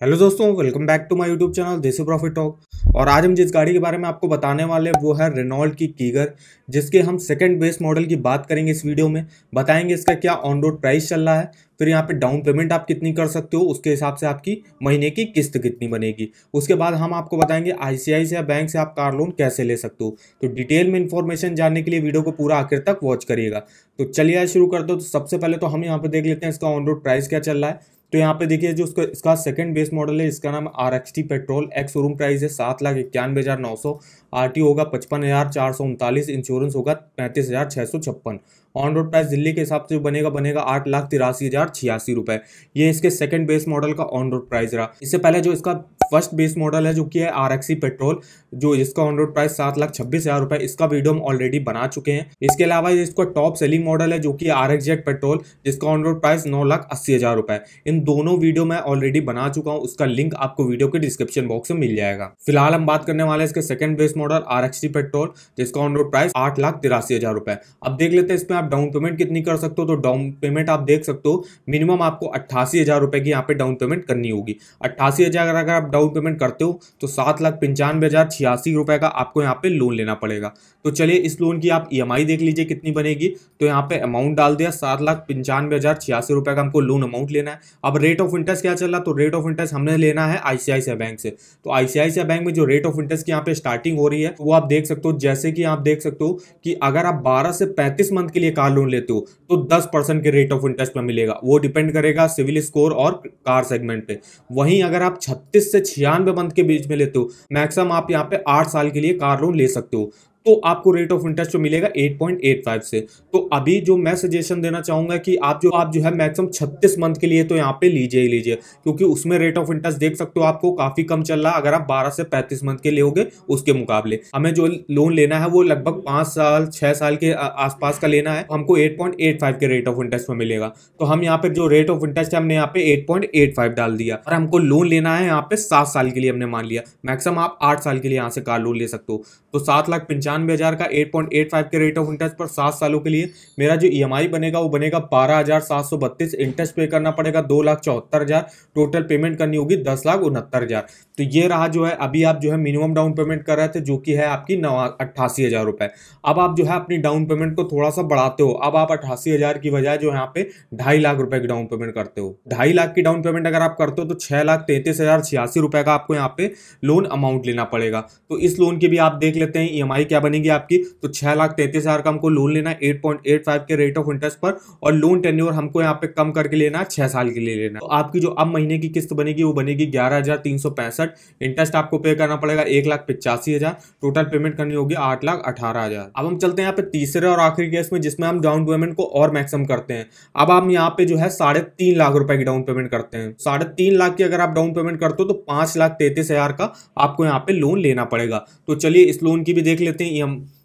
Hello दोस्तों, welcome back to my YouTube channel Desi Profit Talk. और आज हम जिस गाड़ी के बारे में आपको बताने वाले हैं वो है रेनॉल्ट की कीगर, जिसके हम सेकंड बेस मॉडल की बात करेंगे इस वीडियो में। बताएंगे इसका क्या ऑन रोड प्राइस चल रहा है, फिर यहाँ पे डाउन पेमेंट आप कितनी कर सकते हो, उसके हिसाब से आपकी महीने की किस्त कितनी बनेगी। उसके बाद हम आपको बताएंगे आईसीआईसीआई बैंक से आप कार लोन कैसे ले सकते हो। तो डिटेल में इन्फॉर्मेशन जानने के लिए वीडियो को पूरा आखिर तक वॉच करिएगा। तो चलिए आज शुरू कर दो। तो सबसे पहले तो हम यहाँ पे देख लेते हैं इसका ऑन रोड प्राइस क्या चल रहा है। तो यहाँ पे देखिए जो इसका सेकंड बेस मॉडल है, इसका नाम RXT petrol. Ex showroom price है 7,91,900। RT होगा 55,439। इंश्योरेंस होगा 35,656। ऑन रोड प्राइस दिल्ली के हिसाब से बनेगा 8,83,086 रुपए। ये इसके सेकंड बेस मॉडल का ऑन रोड प्राइस रहा। इससे पहले जो इसका फर्स्ट बेस मॉडल है जो कि है RXE पेट्रोल, जो इसका ऑन रोड प्राइस 7,26,000 रुपए, इसका वीडियो हम ऑलरेडी बना चुके हैं। इसके अलावा इसका टॉप सेलिंग मॉडल है जो कि RXZ पेट्रोल, जिसका ऑन रोड प्राइस 9,80,000 रुपए। इन दोनों वीडियो मैं ऑलरेडी बना चुका हूं, उसका लिंक आपको वीडियो के डिस्क्रिप्शन बॉक्स में मिल जाएगा। फिलहाल हम बात करने वाले हैं इसके second base model RXT petrol, जिसका ऑन रोड प्राइस 8,83,000 रुपए। अब देख लेते हैं इसमें आप डाउन पेमेंट कितनी कर सकते हो। तो डाउन पेमेंट आप देख सकते हो मिनिमम आपको 88,000 रुपए की यहाँ पे डाउन पेमेंट करनी होगी। 88,000 अगर आप डाउन पेमेंट करते हो तो 7,95,086 रुपए का आपको यहाँ पे लोन लेना पड़ेगा। तो चलिए इस लोन की आप EMI देख लीजिए कितनी बनेगी। तो यहाँ पे अमाउंट डाल दिया 7,95,086 रुपए का हमको लोन अमाउंट लेना है। अब रेट ऑफ इंटरेस्ट क्या चल रहा, तो रेट ऑफ इंटरेस्ट हमने लेना है आईसीआईसीआई बैंक से। तो आईसीआईसीआई बैंक में जो रेट ऑफ इंटरेस्ट की यहाँ पे स्टार्टिंग हो रही है वो आप देख सकते हो। जैसे कि आप देख सकते हो कि अगर आप 12 से 35 मंथ के लिए कार लोन लेते हो तो 10% के रेट ऑफ इंटरेस्ट में मिलेगा। वो डिपेंड करेगा सिविल स्कोर और कार सेगमेंट पे। वहीं अगर आप 36 से 96 मंथ के बीच में लेते हो, मैक्सिमम आप यहाँ पे 8 साल के लिए कार लोन ले सकते हो, तो आपको रेट ऑफ इंटरेस्ट जो मिलेगा 8.85 से। तो अभी जो मैं सजेशन देना चाहूंगा कि आप जो है मैक्सिमम 36 मंथ के लिए तो यहाँ पे लीजिए ही लीजिए, क्योंकि उसमें रेट ऑफ इंटरेस्ट देख सकते हो आपको काफी कम चल रहा है। अगर आप 12 से 35 मंथ के लिए होगे उसके मुकाबले हमें जो लोन लेना है वो लगभग 5 साल 6 साल के आसपास का लेना है, हमको 8.85 के रेट ऑफ इंटरेस्ट में मिलेगा। तो हम यहाँ पे जो रेट ऑफ इंटरेस्ट है हमने यहाँ पे 8.85 डाल दिया, और हमको लोन लेना है यहाँ पे 7 साल के लिए हमने मान लिया। मैक्सिमम आप 8 साल के लिए यहाँ से कार लोन ले सकते हो। तो 7,95,000 का 8.85 के रेट ऑफ इंटरेस्ट पर 7 सालों के लिए मेरा जो EMI बनेगा वो बनेगा 12,732। इंटरेस्ट पे करना पड़ेगा 2,74,000। टोटल पेमेंट करनी होगी 10,69,000। तो ये रहा जो है अभी आप जो है मिनिमम डाउन पेमेंट कर रहे थे जो कि है आपकी 88,000 रुपए। अब आप जो है अपनी डाउन पेमेंट को थोड़ा सा बढ़ाते हो। अब आप 88,000 की बजाय जो यहाँ पे 2.5 लाख रुपए की डाउन पेमेंट करते हो। 2.5 लाख की डाउन पेमेंट अगर आप करते हो तो 6,33,086 रुपए का आपको यहाँ पे लोन अमाउंट लेना पड़ेगा। तो इस लोन की भी आप देख लेते हैं EMI क्या बनेगी आपकी। तो 6,33,000 का हमको लोन लेना है 8.85 के रेट ऑफ इंटरेस्ट पर, और लोन टेन्योर हमको यहाँ पे कम करके लेना है 6 साल के लिए लेना है। तो आपकी जो अब महीने की किस्त बनेगी वो बनेगी 11,365। इंटरेस्ट आपको पे करना पड़ेगा 1,85,000। टोटल पेमेंट करनी होगी 8,18,000। अब हम चलते हैं यहाँ पे तीसरे और आखिरी केस में, जिसमें हम डाउन पेमेंट को और मैक्सिमम करते हैं। अब हम यहाँ पे जो है 3.5 लाख रुपए की डाउन पेमेंट करते हैं। 3.5 लाख की अगर आप डाउन पेमेंट करते हो तो 5,33,000 का आपको यहाँ पे लोन लेना पड़ेगा। तो चलिए इस लोन की भी देख लेते हैं।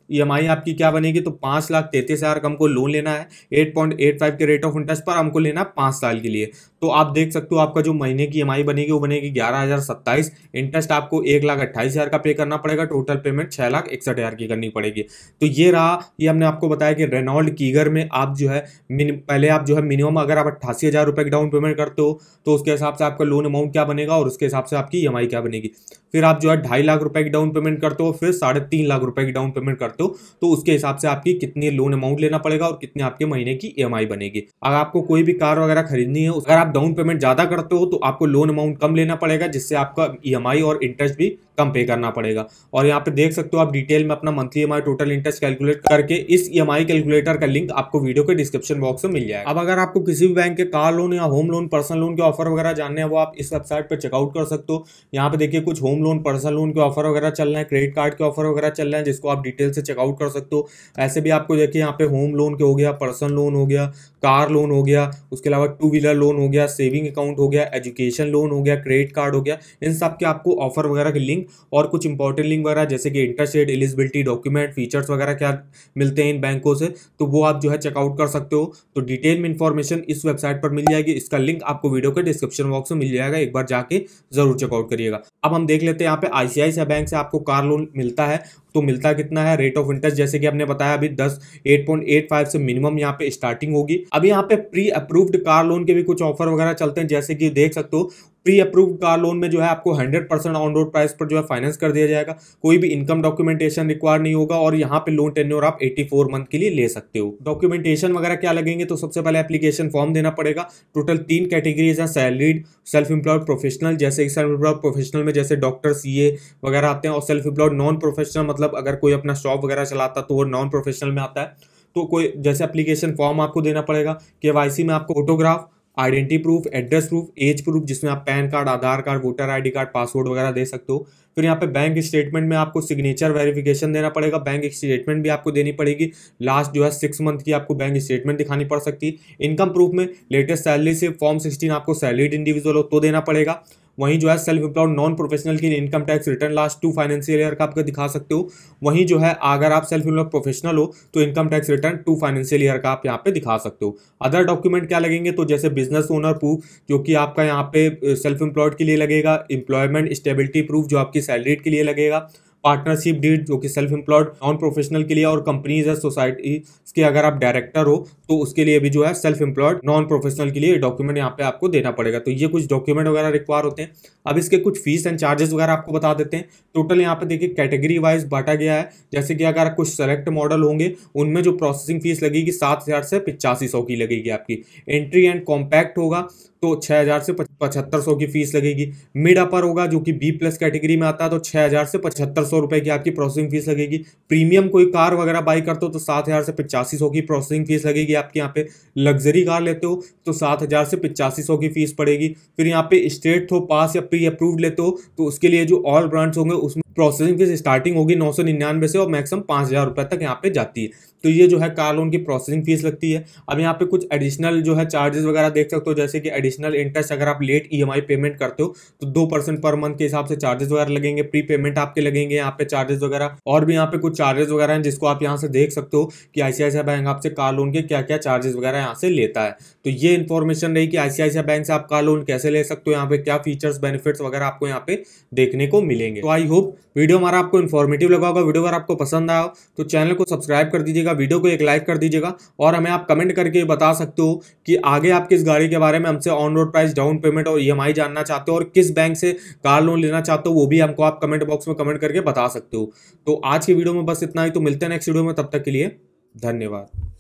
EMI आपकी क्या बनेगी। तो 5,33,000 का हमको लोन लेना है 8.85 के रेट ऑफ इंटरेस्ट पर, हमको लेना है 5 साल के लिए। तो आप देख सकते हो आपका जो महीने की EMI बनेगी वो बनेगी 11,027। इंटरेस्ट आपको 1,28,000 का पे करना पड़ेगा। टोटल पेमेंट 6,61,000 की करनी पड़ेगी। तो ये रहा, ये हमने आपको बताया कि रेनॉल्ट कीगर में आप जो है पहले आप जो है मिनिमम अगर आप 88,000 रुपए की डाउन पेमेंट करते हो तो उसके हिसाब से आपका लोन अमाउंट क्या बनेगा और उसके हिसाब से आपकी EMI क्या बनेगी। फिर आप जो है 2.5 लाख रुपए की डाउन पेमेंट करते हो, फिर 3.5 लाख रुपए की डाउन पेमेंट करते हो, तो उसके हिसाब से आपकी कितनी लोन अमाउंट लेना पड़ेगा और कितने आपके महीने की EMI बनेगी। अगर आपको कोई भी कार वगैरह खरीदनी है, अगर आप डाउन पेमेंट ज्यादा करते हो तो आपको लोन अमाउंट कम लेना पड़ेगा, जिससे आपका EMI और इंटरेस्ट भी कम पे करना पड़ेगा। और यहाँ पे देख सकते हो आप डिटेल में अपना monthly EMI total interest calculate करके, इस EMI कैलकुलेटर का लिंक आपको वीडियो के डिस्क्रिप्शन बॉक्स में मिल जाएगा। अब अगर आपको किसी भी बैंक के कार लोन या होम लोन पर्सनल लोन के ऑफर वगैरह जानने हैं वो आप इस वेबसाइट पर चेकआउट कर सकते हो। यहाँ पे देखिए कुछ होम लोन पर्सनल लोन के ऑफर वगैरह चल रहे हैं, क्रेडिट कार्ड के ऑफर वगैरह चल रहे हैं, जिसको आप डिटेल से चेकआउट कर सकते हो। ऐसे भी आपको देखिए यहाँ पे होम लोन के हो गया, पर्सनल लोन हो गया, कार लोन हो गया, उसके अलावा 2 व्हीलर लोन हो गया, सेविंग अकाउंट हो गया, एजुकेशन लोन हो गया, क्रेडिट कार्ड हो गया। इन सब के आपको ऑफर वगैरह के लिंक और कुछ इंपॉर्टेंट लिंक वगैरह जैसे कि interest rate, eligibility, document, features वगैरह क्या मिलते हैं इन बैंकों से, तो वो आप जो है चेकआउट कर सकते हो। तो डिटेल में इंफॉर्मेशन इस वेबसाइट पर मिल जाएगी। इसका लिंक आपको वीडियो के डिस्क्रिप्शन बॉक्स में मिल जाएगा, एक बार जाके जरूर चेकआउट करिएगा। अब हम देख लेते हैं यहाँ पे आईसीआईसीआई बैंक से आपको कार लोन मिलता है तो मिलता कितना है। रेट ऑफ इंटरेस्ट जैसे कि आपने बताया अभी 8.85 से मिनिमम यहाँ पे स्टार्टिंग होगी। अब यहाँ पे प्री अप्रूव्ड कार लोन के भी कुछ ऑफर वगैरह चलते हैं, जैसे कि देख सकते हो प्री अप्रूव्ड कार लोन में जो है आपको 100% ऑन रोड प्राइस पर जो है फाइनेंस कर दिया जाएगा, कोई भी इनकम डॉक्यूमेंटेशन रिक्वायर नहीं होगा और यहाँ पे लोन टेन्योर आप 84 मंथ के लिए ले सकते हो। डॉक्यूमेंटेशन वगैरह क्या लगेंगे, तो सबसे पहले एप्लीकेशन फॉर्म देना पड़ेगा। टोटल 3 कैटेगरीज हैं, सैलरीड, सेल्फ एम्प्लॉयड, प्रोफेशनल। जैसे सेल्फ एम्प्लॉयड प्रोफेशनल में जैसे डॉक्टर, सीए वगैरह आते हैं, और सेल्फ एम्प्लॉयड नॉन प्रोफेशनल मतलब अगर कोई अपना शॉप वगैरह चलाता तो वो नॉन प्रोफेशनल में आता है। तो कोई जैसे एप्लीकेशन फॉर्म आपको देना पड़ेगा, केवाईसी में आपको photograph, identity proof, address proof, age proof जिसमें आप PAN card, Aadhaar card, voter ID card, passport वगैरह दे सकते हो। फिर यहाँ पे बैंक स्टेटमेंट में आपको सिग्नेचर वेरिफिकेशन देना पड़ेगा, बैंक स्टेटमेंट भी आपको देनी पड़ेगी। लास्ट जो है 6 मंथ की आपको बैंक स्टेटमेंट दिखानी पड़ सकती है। इनकम प्रूफ में लेटेस्ट सैलरी से फॉर्म 16 आपको सैलरीड इंडिविजुअल हो तो देना पड़ेगा। वहीं जो है सेल्फ एम्प्लॉयड नॉन प्रोफेशनल की income tax return last 2 financial year का आपको दिखा सकते हो। वहीं जो है अगर आप सेल्फ एम्प्लॉयड प्रोफेशनल हो तो income tax return 2 financial year का आप यहाँ पे दिखा सकते हो। अदर डॉक्यूमेंट क्या लगेंगे, तो जैसे बिजनेस ओनर प्रूफ जो कि आपका यहाँ पे सेल्फ एम्प्लॉयड के लिए लगेगा, एम्प्लॉयमेंट स्टेबिलिटी प्रूफ जो आपकी सैलरीड के लिए लगेगा, पार्टनरशिप डीड जो कि सेल्फ एम्प्लॉयड नॉन प्रोफेशनल के लिए, और कंपनीज है सोसाइटी के अगर आप डायरेक्टर हो तो उसके लिए भी जो है सेल्फ एम्प्लॉयड नॉन प्रोफेशनल के लिए डॉक्यूमेंट यहाँ पे आपको देना पड़ेगा। तो ये कुछ डॉक्यूमेंट वगैरह रिक्वायर होते हैं। अब इसके कुछ फीस एंड चार्जेस वगैरह आपको बता देते हैं। टोटल यहाँ पे देखिए कैटेगरी वाइज बांटा गया है। जैसे कि अगर कुछ सेलेक्ट मॉडल होंगे उनमें जो प्रोसेसिंग फीस लगेगी 7,000 से 8500 की लगेगी आपकी। एंट्री एंड कॉम्पैक्ट होगा तो 6,000 से 7500 की फीस लगेगी। मिड अपर होगा जो कि बी प्लस कैटेगरी में आता है तो 6,000 से 7500 रुपए की आपकी प्रोसेसिंग फीस लगेगी। प्रीमियम कोई कार वगैरह बाई करते हो तो 7,000 से 8500 की प्रोसेसिंग फीस लगेगी आपके यहाँ पे। लग्जरी कार लेते हो तो 7,000 से 8500 की फीस पड़ेगी। फिर यहाँ पे स्टेट थ्रो पास या प्री अप्रूव्ड लेते हो तो उसके लिए जो ऑल ब्रांड्स होंगे उसमें प्रोसेसिंग फीस स्टार्टिंग होगी 999 से और मैक्सिमम 5,000 रुपए तक यहाँ पे जाती है। तो ये जो है कार लोन की प्रोसेसिंग फीस लगती है। अब यहाँ पे कुछ एडिशनल जो है चार्जेस वगैरह देख सकते हो, जैसे कि एडिशनल इंटरेस्ट अगर आप लेट ईएमआई पेमेंट करते हो तो 2% पर मंथ के हिसाब से चार्जेस वगैरह लगेंगे। प्री पेमेंट आपके लगेंगे यहाँ पे चार्जेस वगैरह, और भी यहाँ पे कुछ चार्जेस वगैरह हैं जिसको आप यहाँ से देख सकते हो कि आईसीआईसीआई बैंक आपसे कार लोन के क्या क्या चार्जेस वगैरह यहाँ से लेता है। तो ये इन्फॉर्मेशन रही कि आईसीआईसीआई बैंक से आप कार लोन कैसे ले सकते हो, यहाँ पे क्या फीचर्स बेनिफिट्स वगैरह आपको यहाँ पे देखने को मिलेंगे। तो आई होप वीडियो हमारा आपको इन्फॉर्मेटिव लगा होगा। वीडियो अगर आपको पसंद आया हो तो चैनल को सब्सक्राइब कर दीजिएगा, वीडियो को एक लाइक कर दीजिएगा, और हमें आप कमेंट करके बता सकते हो कि आगे आप किस गाड़ी के बारे में हमसे on road price, down payment और ईएमआई जानना चाहते हो और किस बैंक से कार लोन लेना चाहते हो, वो भी हमको आप कमेंट बॉक्स में कमेंट करके बता सकते हो। तो आज की वीडियो में बस इतना ही, तो मिलते हैं नेक्स्ट वीडियो में, तब तक के लिए धन्यवाद।